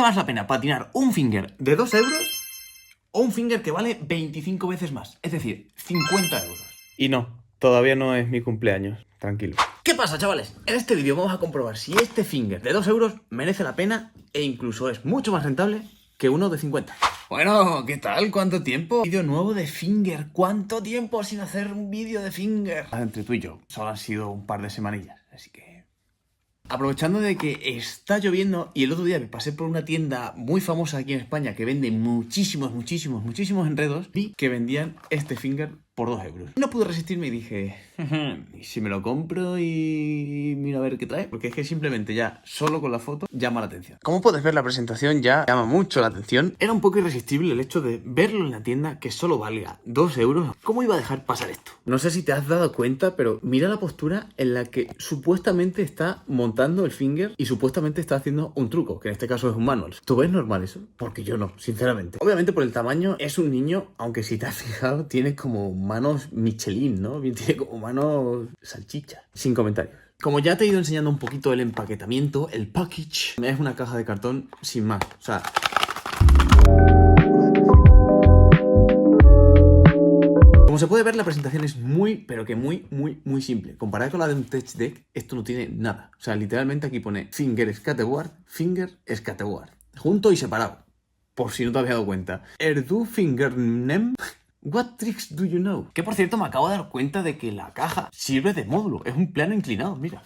más la pena patinar un finger de 2 euros o un finger que vale 25 veces más? Es decir, 50 euros. Y no, todavía no es mi cumpleaños. Tranquilo. ¿Qué pasa, chavales? En este vídeo vamos a comprobar si este finger de 2 euros merece la pena e incluso es mucho más rentable que uno de 50. Bueno, ¿qué tal? ¿Cuánto tiempo? Vídeo nuevo de finger. ¿Cuánto tiempo sin hacer un vídeo de finger? Entre tú y yo, solo han sido un par de semanillas, así que... Aprovechando de que está lloviendo y el otro día me pasé por una tienda muy famosa aquí en España que vende muchísimos enredos, vi que vendían este finger por 2 euros. No pude resistirme y dije, ¿y si me lo compro y miro a ver qué trae? Porque es que simplemente ya, solo con la foto, llama la atención. Como puedes ver, la presentación ya llama mucho la atención. Era un poco irresistible el hecho de verlo en la tienda que solo valga 2 euros. ¿Cómo iba a dejar pasar esto? No sé si te has dado cuenta, pero mira la postura en la que supuestamente está montando el finger y supuestamente está haciendo un truco, que en este caso es un manual. ¿Tú ves normal eso? Porque yo no, sinceramente. Obviamente por el tamaño es un niño, aunque si te has fijado tiene como manos Michelin, ¿no? Tiene como manos salchicha. Sin comentarios. Como ya te he ido enseñando un poquito el empaquetamiento, el package es una caja de cartón sin más. O sea... Como se puede ver, la presentación es muy simple. Comparada con la de un Tech Deck, esto no tiene nada. O sea, literalmente aquí pone Finger Skateboard, Finger Skateboard. Junto y separado. Por si no te habías dado cuenta. Erdu Finger Nem. What tricks do you know? Que por cierto me acabo de dar cuenta de que la caja sirve de módulo. Es un plano inclinado, mira.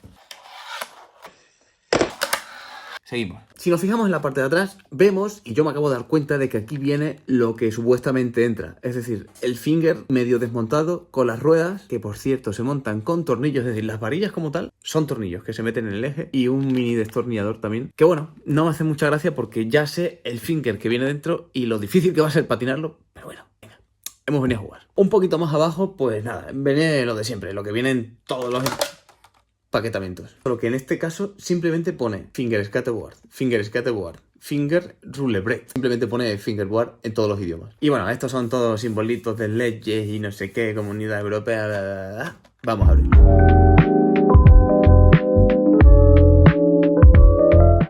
Seguimos. Si nos fijamos en la parte de atrás, vemos, y yo me acabo de dar cuenta de que aquí viene lo que supuestamente entra. Es decir, el finger medio desmontado con las ruedas, que por cierto se montan con tornillos. Es decir, las varillas como tal son tornillos que se meten en el eje y un mini destornillador también. Que bueno, no me hace mucha gracia porque ya sé el finger que viene dentro y lo difícil que va a ser patinarlo. Pero bueno, venga, hemos venido a jugar. Un poquito más abajo, pues nada, viene lo de siempre, lo que viene en todos los... paquetamientos. Pero que en este caso simplemente pone Finger Skateboard, Finger Skateboard, Finger Rollerblade. Simplemente pone Fingerboard en todos los idiomas. Y bueno, estos son todos simbolitos de leyes y no sé qué, Comunidad Europea, bla, bla, bla. Vamos a abrirlo.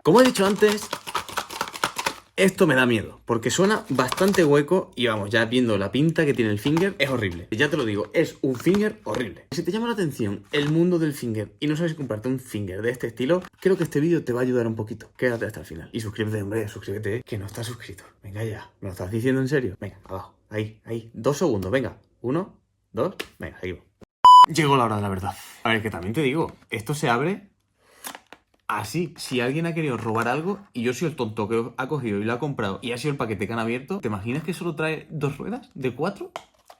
Como he dicho antes, esto me da miedo, porque suena bastante hueco y vamos, ya viendo la pinta que tiene el finger, es horrible. Ya te lo digo, es un finger horrible. Si te llama la atención el mundo del finger y no sabes comprarte un finger de este estilo, creo que este vídeo te va a ayudar un poquito. Quédate hasta el final. Y suscríbete, hombre, suscríbete, que no estás suscrito. Venga ya, ¿me lo estás diciendo en serio? Venga, abajo, ahí, 2 segundos, venga. 1, 2, venga, seguimos. Llegó la hora de la verdad. A ver, que también te digo, esto se abre... así, si alguien ha querido robar algo y yo soy el tonto que ha cogido y lo ha comprado y ha sido el paquete que han abierto, ¿te imaginas que solo trae 2 ruedas de 4?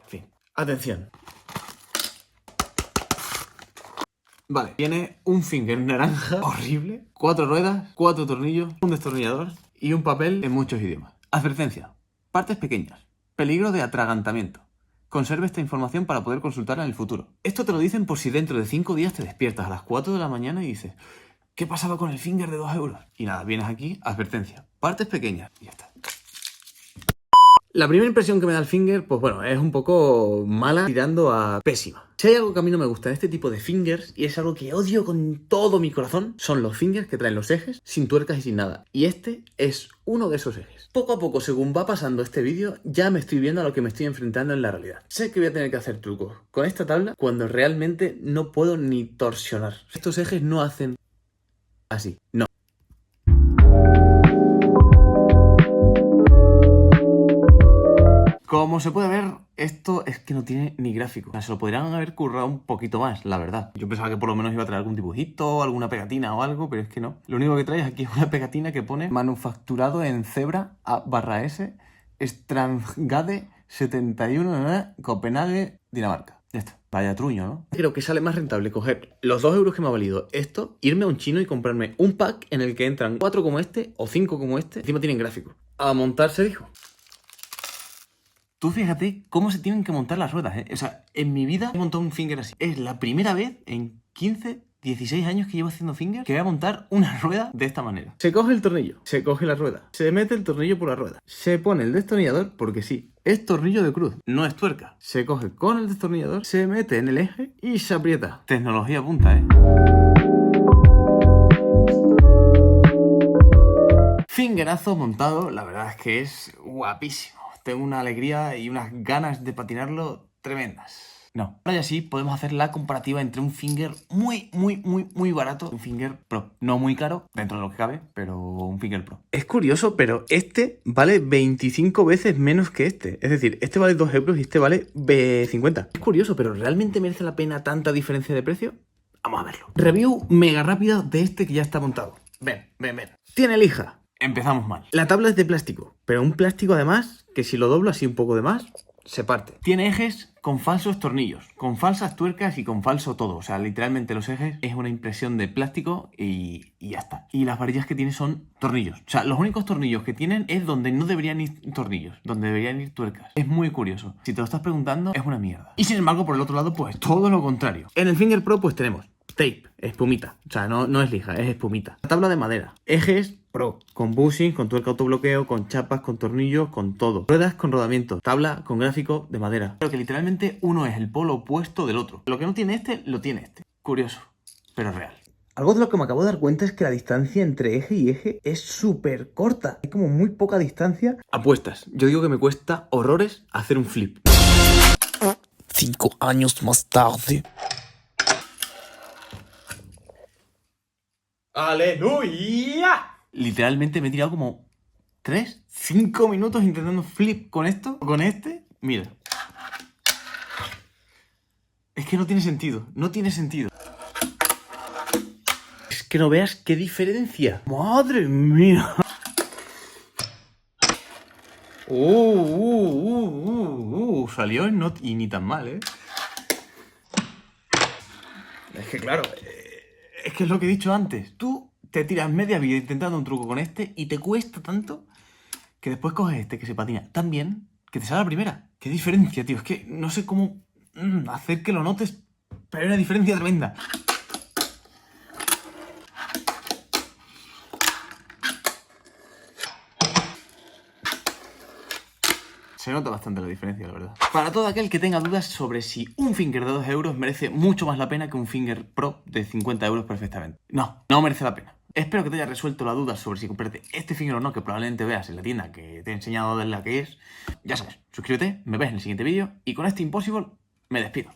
En fin. Atención. Vale, tiene un finger naranja horrible, 4 ruedas, 4 tornillos, un destornillador y un papel en muchos idiomas. Advertencia. Partes pequeñas. Peligro de atragantamiento. Conserve esta información para poder consultarla en el futuro. Esto te lo dicen por si dentro de 5 días te despiertas a las 4 de la mañana y dices... ¿qué pasaba con el finger de 2 euros? Y nada, vienes aquí, advertencia. Partes pequeñas y ya está. La primera impresión que me da el finger, pues bueno, es un poco mala, tirando a pésima. Si hay algo que a mí no me gusta de este tipo de fingers, y es algo que odio con todo mi corazón, son los fingers que traen los ejes sin tuercas y sin nada. Y este es uno de esos ejes. Poco a poco, según va pasando este vídeo, ya me estoy viendo a lo que me estoy enfrentando en la realidad. Sé que voy a tener que hacer trucos con esta tabla cuando realmente no puedo ni torsionar. Estos ejes no hacen... así, no. Como se puede ver, esto es que no tiene ni gráfico. O sea, se lo podrían haber currado un poquito más, la verdad. Yo pensaba que por lo menos iba a traer algún dibujito, alguna pegatina o algo, pero es que no. Lo único que trae aquí es una pegatina que pone manufacturado en Zebra A/S Strandgade 71 Copenhague, Dinamarca. Ya está. Vaya truño, ¿no? Creo que sale más rentable coger los 2 euros que me ha valido esto, irme a un chino y comprarme un pack en el que entran 4 como este o 5 como este. Encima tienen gráfico. A montarse, dijo. Tú fíjate cómo se tienen que montar las ruedas, ¿eh? O sea, en mi vida he montado un finger así. Es la primera vez en 15, 16 años que llevo haciendo finger que voy a montar una rueda de esta manera. Se coge el tornillo, se coge la rueda, se mete el tornillo por la rueda, se pone el destornillador, porque sí, es tornillo de cruz, no es tuerca. Se coge con el destornillador, se mete en el eje y se aprieta. Tecnología punta, ¿eh? fingerazo montado, la verdad es que es guapísimo. Tengo una alegría y unas ganas de patinarlo tremendas. No. Ahora ya sí podemos hacer la comparativa entre un finger muy barato y un finger pro. No muy caro, dentro de lo que cabe, pero un finger pro. Es curioso, pero este vale 25 veces menos que este. Es decir, este vale 2 euros y este vale 50. Es curioso, pero ¿realmente merece la pena tanta diferencia de precio? Vamos a verlo. Review mega rápida de este que ya está montado. Ven. Tiene lija. Empezamos mal. La tabla es de plástico, pero un plástico además que si lo doblo así un poco de más, se parte. Tiene ejes con falsos tornillos, con falsas tuercas y con falso todo. O sea, literalmente los ejes es una impresión de plástico y ya está. Y las varillas que tiene son tornillos. O sea, los únicos tornillos que tienen es donde no deberían ir tornillos, donde deberían ir tuercas. Es muy curioso. Si te lo estás preguntando, es una mierda. Y sin embargo, por el otro lado, pues todo lo contrario. En el Finger Pro, pues tenemos tape, espumita. O sea, no es lija, es espumita. La tabla de madera, ejes pro, con bushing, con tuerca autobloqueo, con chapas, con tornillos, con todo. Ruedas con rodamiento, tabla con gráfico de madera. Pero que literalmente uno es el polo opuesto del otro. Lo que no tiene este, lo tiene este. Curioso, pero real. Algo de lo que me acabo de dar cuenta es que la distancia entre eje y eje es súper corta. Hay como muy poca distancia. Apuestas. Yo digo que me cuesta horrores hacer un flip. 5 años más tarde. ¡Aleluya! Literalmente me he tirado como 5 minutos intentando flip con esto, con este. Mira. Es que no tiene sentido, no tiene sentido. Es que no veas qué diferencia. ¡Madre mía! Salió y ni tan mal, ¿eh? Es que claro, es que es lo que he dicho antes. Tú te tiras media vida intentando un truco con este y te cuesta tanto que después coges este que se patina tan bien que te sale la primera. ¡Qué diferencia, tío! Es que no sé cómo hacer que lo notes, pero hay una diferencia tremenda. Se nota bastante la diferencia, la verdad. Para todo aquel que tenga dudas sobre si un finger de 2 euros merece mucho más la pena que un finger pro de 50 euros perfectamente. No merece la pena. Espero que te haya resuelto la duda sobre si comprarte este finger o no, que probablemente veas en la tienda que te he enseñado de la que es. Ya sabes, suscríbete, me ves en el siguiente vídeo y con este Impossible me despido.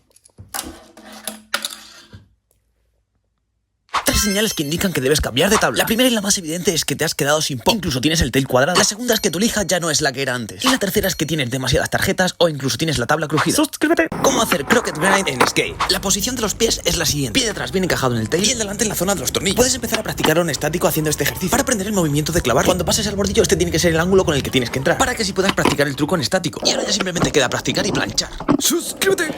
Señales que indican que debes cambiar de tabla. La primera y la más evidente es que te has quedado sin pop. Incluso tienes el tail cuadrado. La segunda es que tu lija ya no es la que era antes. Y la tercera es que tienes demasiadas tarjetas o incluso tienes la tabla crujida. ¡Suscríbete! ¿Cómo hacer croquet grind en skate? La posición de los pies es la siguiente. Pie de atrás bien encajado en el tail y el delante en la zona de los tornillos. Puedes empezar a practicarlo en estático haciendo este ejercicio. Para aprender el movimiento de clavar. Cuando pases al bordillo, este tiene que ser el ángulo con el que tienes que entrar. Para que así puedas practicar el truco en estático. Y ahora ya simplemente queda practicar y planchar. ¡Suscríbete!